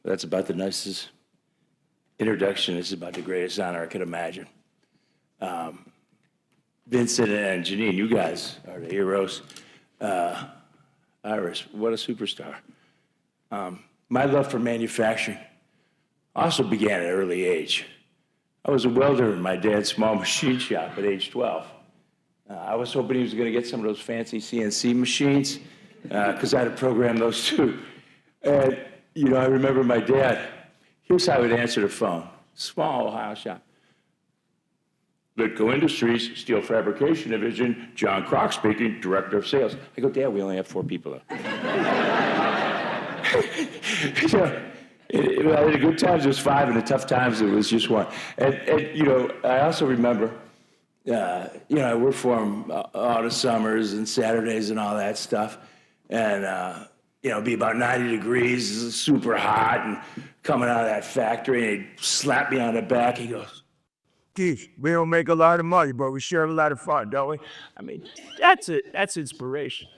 That's about the nicest introduction. This is about the greatest honor I could imagine. Vincent and Janine, you guys are the heroes. Iris, what a superstar. My love for manufacturing also began at an early age. I was a welder in my dad's small machine shop at age 12. I was hoping he was going to get some of those fancy CNC machines because I had to program those too. And, you know, I remember my dad, here's how he would answer the phone. Small Ohio shop. Litco Industries, Steel Fabrication Division, John Krach speaking, Director of Sales. I go, Dad, we only have 4 people though. Well, in the good times it was 5, and the tough times it was just 1. And you know, I also remember, you know, I worked for him all the summers and Saturdays and all that stuff. And, you know, it'd be about 90 degrees, super hot, and coming out of that factory, and he'd slap me on the back. He goes, Keith, we don't make a lot of money, but we sure have a lot of fun, don't we? I mean, that's it. That's inspiration.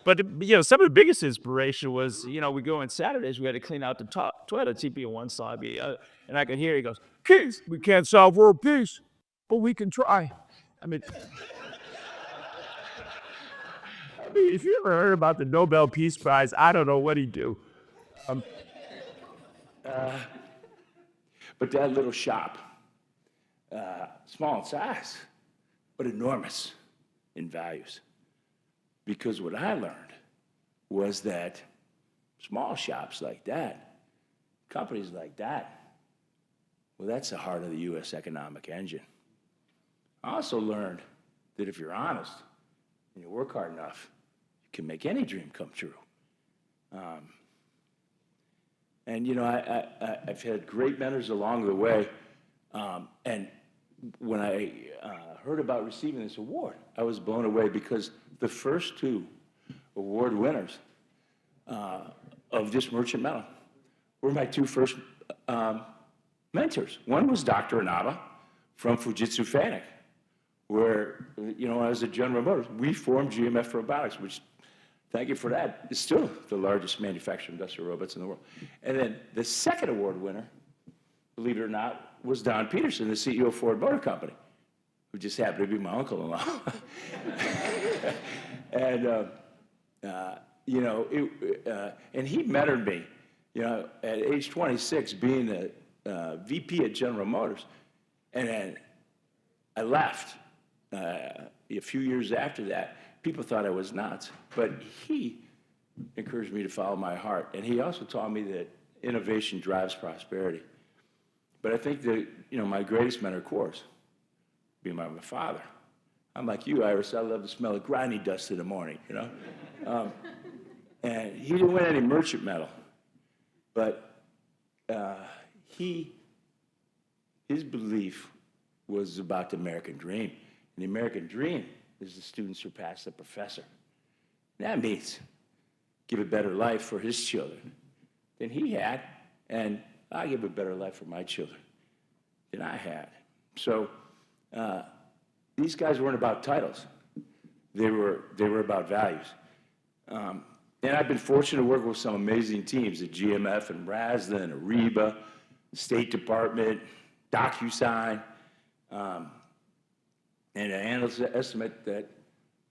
But, you know, some of the biggest inspiration was, you know, we go on Saturdays, we had to clean out the toilets. He'd be on one side, and I could hear he goes, Keith, we can't solve world peace, but we can try. I mean, if you ever heard about the Nobel Peace Prize, I don't know what he'd do. But that little shop, small in size, but enormous in values. Because what I learned was that small shops like that, companies like that, well, that's the heart of the U.S. economic engine. I also learned that if you're honest and you work hard enough, you can make any dream come true. And, you know, I've had great mentors along the way. And when I heard about receiving this award, I was blown away because the first 2 award winners of this merchant metal were my 2 first mentors. One was Dr. Ariba from Fujitsu Fanuc, where, you know, I was at General Motors. We formed GMF Robotics, which, thank you for that, is still the largest manufacturer of industrial robots in the world. And then the second award winner, believe it or not, was Don Peterson, the CEO of Ford Motor Company, who just happened to be my uncle-in-law. And, you know, and he mentored me, you know, at age 26, being a VP at General Motors. And then I left. A few years after that, people thought I was nuts, but he encouraged me to follow my heart. And he also taught me that innovation drives prosperity. But I think that, you know, my greatest mentor, of course, being my father. I'm like you, Iris, I love the smell of grinding dust in the morning, you know? And he didn't win any merchant medal, but his belief was about the American dream. And the American dream is the student surpass the professor. That means give a better life for his children than he had, and I give a better life for my children than I had. So these guys weren't about titles. They were about values. And I've been fortunate to work with some amazing teams at GMF and Rasda and Ariba, State Department, DocuSign, and analysts estimate that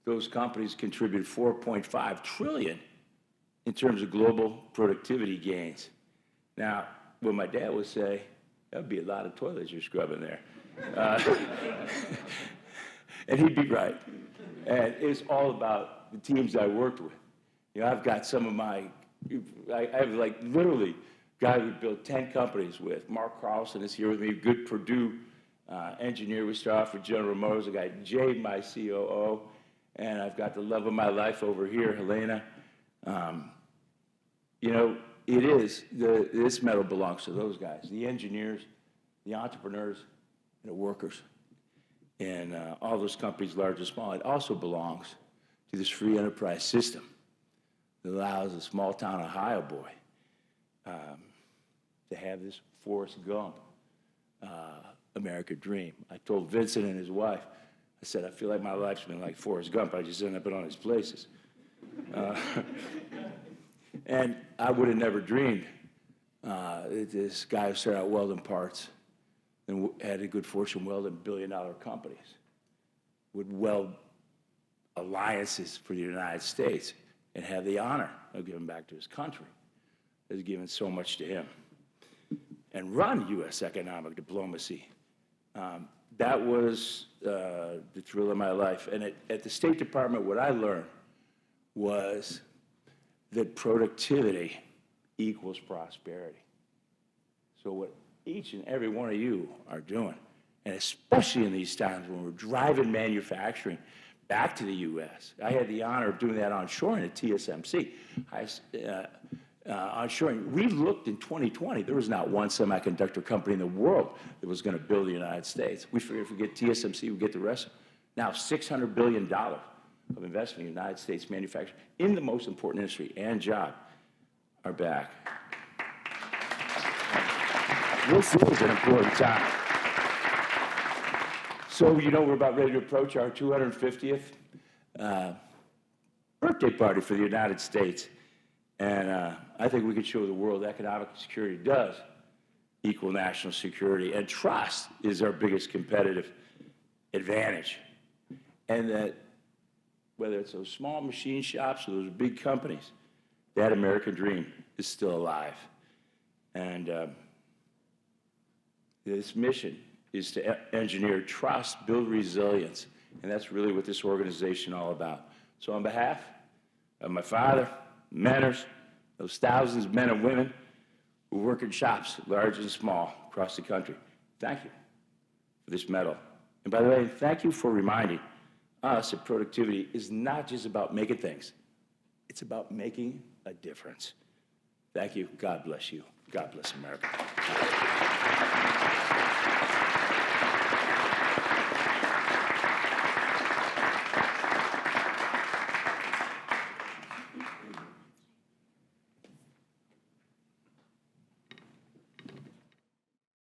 those companies contribute $4.5 trillion in terms of global productivity gains. Now, what my dad would say, that would be a lot of toilets you're scrubbing there. And he'd be right. And it's all about the teams I worked with. You know, I've got some of I have like literally guy we built 10 companies with. Mark Carlson is here with me, good Purdue engineer. We started off with General Motors. I got Jay, my COO, and I've got the love of my life over here, Helena. You know, this medal belongs to those guys, the engineers, the entrepreneurs, and the workers. And all those companies, large and small, it also belongs to this free enterprise system that allows a small town Ohio boy to have this Forrest Gump American dream. I told Vincent and his wife, I said, I feel like my life's been like Forrest Gump. I just ended up in all these places. And I would have never dreamed this guy who started out welding parts and had a good fortune welding billion-dollar companies would weld alliances for the United States and have the honor of giving back to his country. Has given so much to him. And run U.S. economic diplomacy. That was the thrill of my life. And at the State Department, what I learned was that productivity equals prosperity. So what each and every one of you are doing, and especially in these times when we're driving manufacturing back to the U.S. I had the honor of doing that onshoring at TSMC. Onshoring, we looked in 2020, there was not one semiconductor company in the world that was going to build the United States. We figured if we get TSMC, we get the rest. Now, $600 billion of investment in United States manufacturing in the most important industry and job are back. This is an important time. So, you know, we're about ready to approach our 250th birthday party for the United States. And I think we could show the world economic security does equal national security. And trust is our biggest competitive advantage. And that whether it's those small machine shops or those big companies, that American dream is still alive. And this mission is to engineer trust, build resilience, and that's really what this organization is all about. So on behalf of my father, mentors, those thousands of men and women who work in shops, large and small, across the country, thank you for this medal. And by the way, thank you for reminding us that productivity is not just about making things, it's about making a difference. Thank you. God bless you. God bless America.